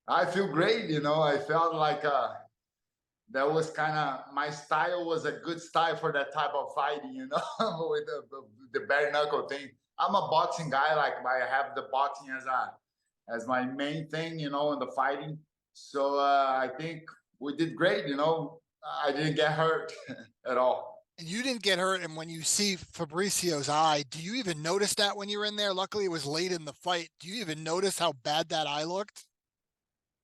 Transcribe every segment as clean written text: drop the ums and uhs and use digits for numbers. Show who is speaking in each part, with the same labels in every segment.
Speaker 1: I feel great. I felt like that was kind of my style was a good style for that type of fighting, with the bare knuckle thing. I'm a boxing guy. Like I have the boxing as my main thing, in the fighting. So I think we did great. I didn't get hurt at all.
Speaker 2: And you didn't get hurt. And when you see Fabricio's eye, do you even notice that when you're in there? Luckily, it was late in the fight. Do you even notice how bad that eye looked?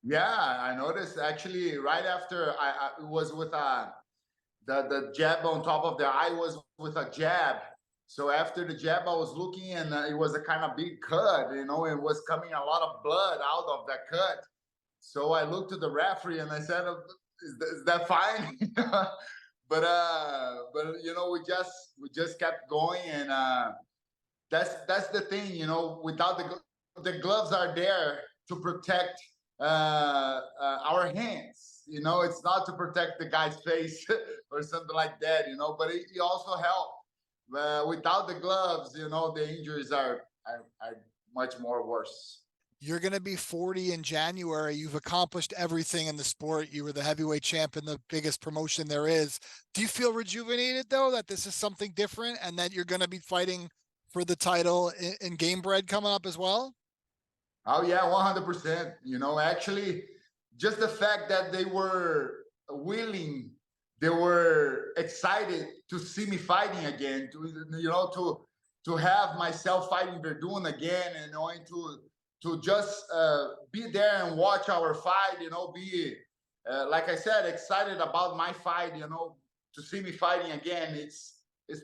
Speaker 1: Yeah, I noticed actually right after I it was with the jab on top of the eye was with a jab. So after the jab, I was looking and it was a kind of big cut. It was coming a lot of blood out of that cut. So I looked to the referee and I said, "Is that fine?" But we just kept going, and that's the thing. Without the gloves are there to protect our hands. It's not to protect the guy's face or something like that. But it also helps. Without the gloves, the injuries are much more worse.
Speaker 2: You're going to be 40 in January. You've accomplished everything in the sport. You were the heavyweight champ in the biggest promotion there is. Do you feel rejuvenated, though, that this is something different and that you're going to be fighting for the title in Gamebred coming up as well?
Speaker 1: Oh yeah, 100%. Actually, just the fact that they were willing, they were excited to see me fighting again, to have myself fighting Verdun again, and going to just be there and watch our fight. Be like I said, excited about my fight. To see me fighting again, it's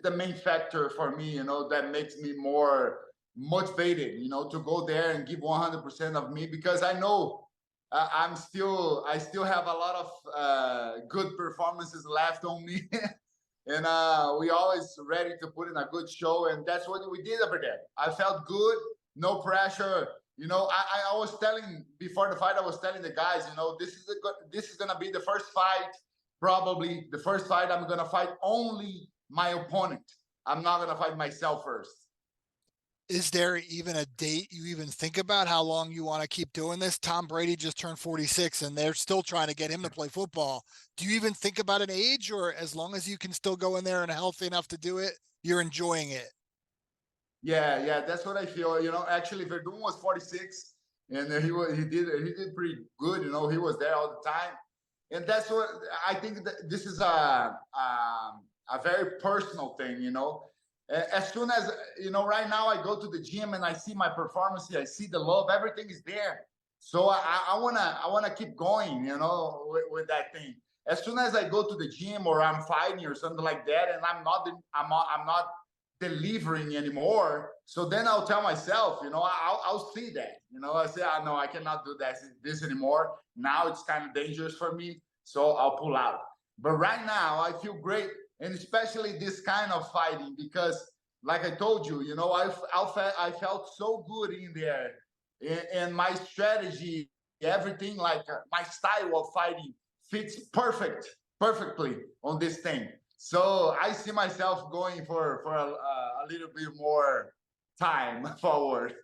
Speaker 1: the main factor for me. That makes me more motivated, to go there and give 100% of me, because I know I still have a lot of good performances left on me. And we always ready to put in a good show, and that's what we did over there. I felt good, no pressure. I was telling before the fight, I was telling the guys, this is gonna be the first fight, probably the first fight I'm gonna fight only my opponent. I'm not gonna fight myself first.
Speaker 2: Is there even a date you even think about how long you want to keep doing this? Tom Brady just turned 46 and they're still trying to get him to play football. Do you even think about an age, or as long as you can still go in there and healthy enough to do it, you're enjoying it?
Speaker 1: Yeah, that's what I feel. Actually, Verdun was 46, and he did pretty good. He was there all the time, and that's what I think. That this is a very personal thing. As soon as right now I go to the gym and I see my performance, I see the love, everything is there. So I wanna keep going. With that thing. As soon as I go to the gym or I'm fighting or something like that, and I'm not delivering anymore. So then I'll tell myself, I'll see that. I say, oh, no, I cannot do this anymore. Now it's kind of dangerous for me. So I'll pull out. But right now, I feel great. And especially this kind of fighting, because, like I told you, I felt so good in there. And my strategy, everything, like my style of fighting fits perfectly on this thing. So I see myself going for a little bit more time forward.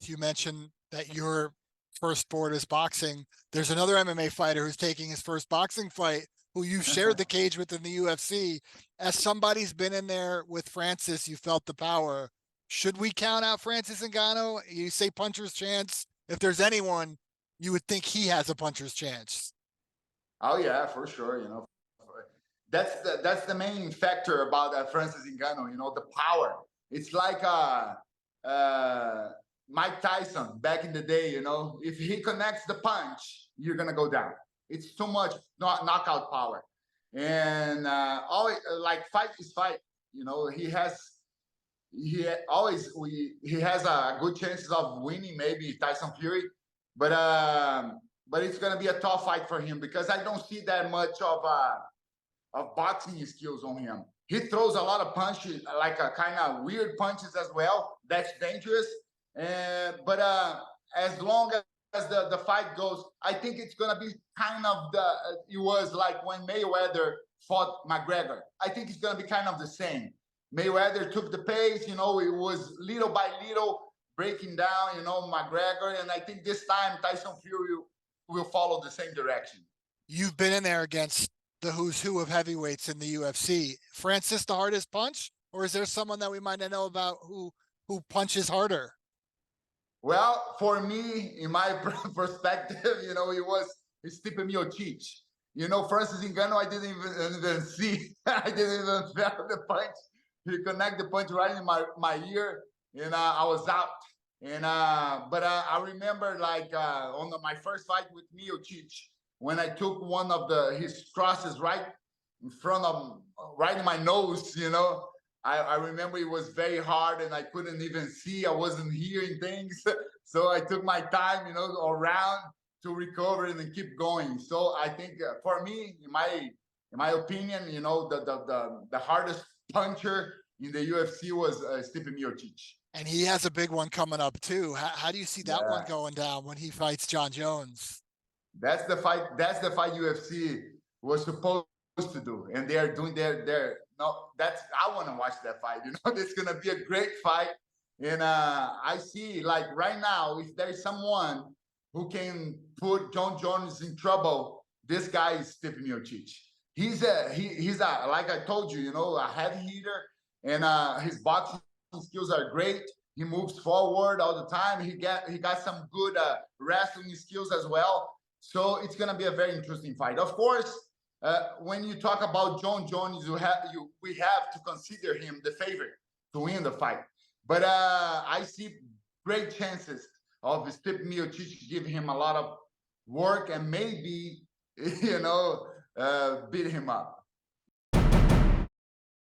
Speaker 2: You mentioned that your first sport is boxing. There's another MMA fighter who's taking his first boxing fight who you've shared the cage with in the UFC. As somebody's been in there with Francis, you felt the power. Should we count out Francis Ngannou? You say puncher's chance. If there's anyone, you would think he has a puncher's chance.
Speaker 1: Oh yeah, for sure. That's the main factor about Francis Ngannou. The power. It's like Mike Tyson back in the day. If he connects the punch, you're gonna go down. It's too much knockout power, and always like fight is fight. He has a good chances of winning, maybe Tyson Fury, but it's gonna be a tough fight for him, because I don't see that much of boxing skills on him. He throws a lot of punches, like a kind of weird punches as well. That's dangerous. But as long as the fight goes, I think it's gonna be kind of it was like when Mayweather fought McGregor. I think it's gonna be kind of the same. Mayweather took the pace, it was little by little breaking down, McGregor, and I think this time Tyson Fury will follow the same direction.
Speaker 2: You've been in there against the who's who of heavyweights in the UFC. Francis the hardest punch, or is there someone that we might not know about who punches harder?
Speaker 1: Well, for me, in my perspective, you know, it was Stipe Miocic. You know, Francis Ngannou, I didn't even see. I didn't even feel the punch. He connected the punch right in my ear, and I was out. And but I remember like on my first fight with Miocic, when I took one of his crosses right in front of, right in my nose, you know, I remember it was very hard and I couldn't even see. I wasn't hearing things. So I took my time, you know, around to recover and then keep going. So I think for me, in my opinion, you know, the hardest puncher in the UFC was Stipe Miocic.
Speaker 2: And he has a big one coming up too. How do you see that one
Speaker 1: Yeah.
Speaker 2: going down when he fights John Jones?
Speaker 1: That's the fight. That's the fight UFC was supposed to do, and they are doing their. No, that's I want to watch that fight. You know, it's gonna be a great fight, and I see like right now, if there is someone who can put John Jones in trouble, this guy is Stipe Miocic. He's a like I told you, you know, a heavy hitter, and his boxing skills are great. He moves forward all the time. He got some good wrestling skills as well. So it's gonna be a very interesting fight. Of course, when you talk about John Jones, we have to consider him the favorite to win the fight. But I see great chances of Stipe Miocic giving him a lot of work and maybe, you know, beat him up.